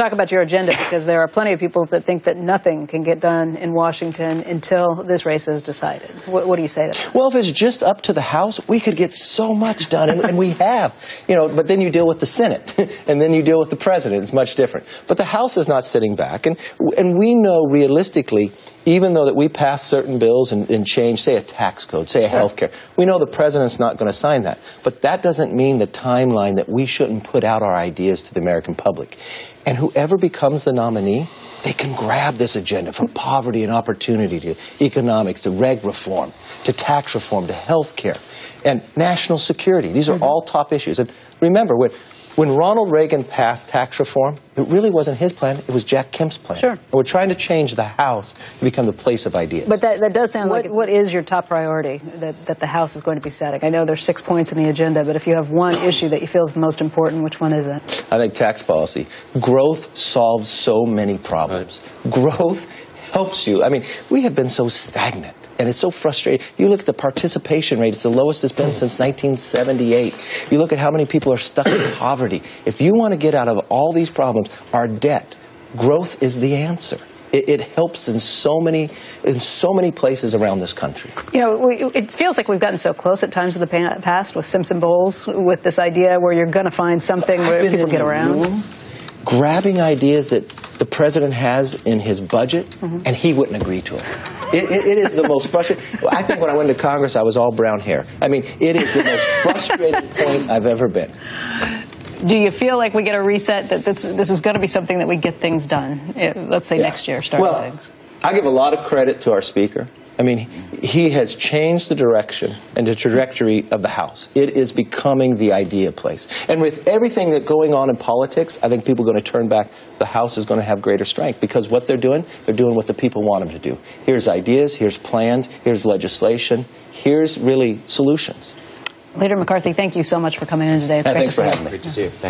talk about your agenda, because there are plenty of people that think that nothing can get done in Washington until this race is decided. What do you say to that? Well, if it's just up to the House, we could get so much done, and we have. But then you deal with the Senate, and then you deal with the President. It's much different. But the House is not sitting back, and we know realistically, even though that we pass certain bills and change, say, a tax code, say, a health care, we know the President's not going to sign that. But that doesn't mean the timeline that we shouldn't put out our ideas to the American public. And whoever becomes the nominee, they can grab this agenda, from poverty and opportunity to economics to reg reform to tax reform to health care and national security. These are all top issues. And remember, when Ronald Reagan passed tax reform, it really wasn't his plan, it was Jack Kemp's plan. Sure. And we're trying to change the House to become the place of ideas. But that does sound like what is your top priority that the House is going to be setting? I know there's 6 points in the agenda, but if you have one issue that you feel is the most important, which one is it? I think tax policy. Growth solves so many problems. Right. Growth helps you. I mean, we have been so stagnant, and it's so frustrating. You look at the participation rate, it's the lowest it's been since 1978. You look at how many people are stuck in poverty. If you want to get out of all these problems, our debt, growth is the answer. It helps in so many places around this country. It feels like we've gotten so close at times in the past with Simpson Bowles, with this idea where you're going to find something where people get around. Grabbing ideas that the President has in his budget, and he wouldn't agree to it. It is the most frustrating. I think when I went to Congress, I was all brown hair. I mean, it is the most frustrating point I've ever been. Do you feel like we get a reset, that this is going to be something that we get things done, let's say next year, starting things? I give a lot of credit to our Speaker. I mean, he has changed the direction and the trajectory of the House. It is becoming the idea place. And with everything that's going on in politics, I think people are going to turn back. The House is going to have greater strength, because what they're doing what the people want them to do. Here's ideas, here's plans, here's legislation, here's really solutions. Leader McCarthy, thank you so much for coming in today. It's great Thanks to see for having you. me. Great to see you. Thanks.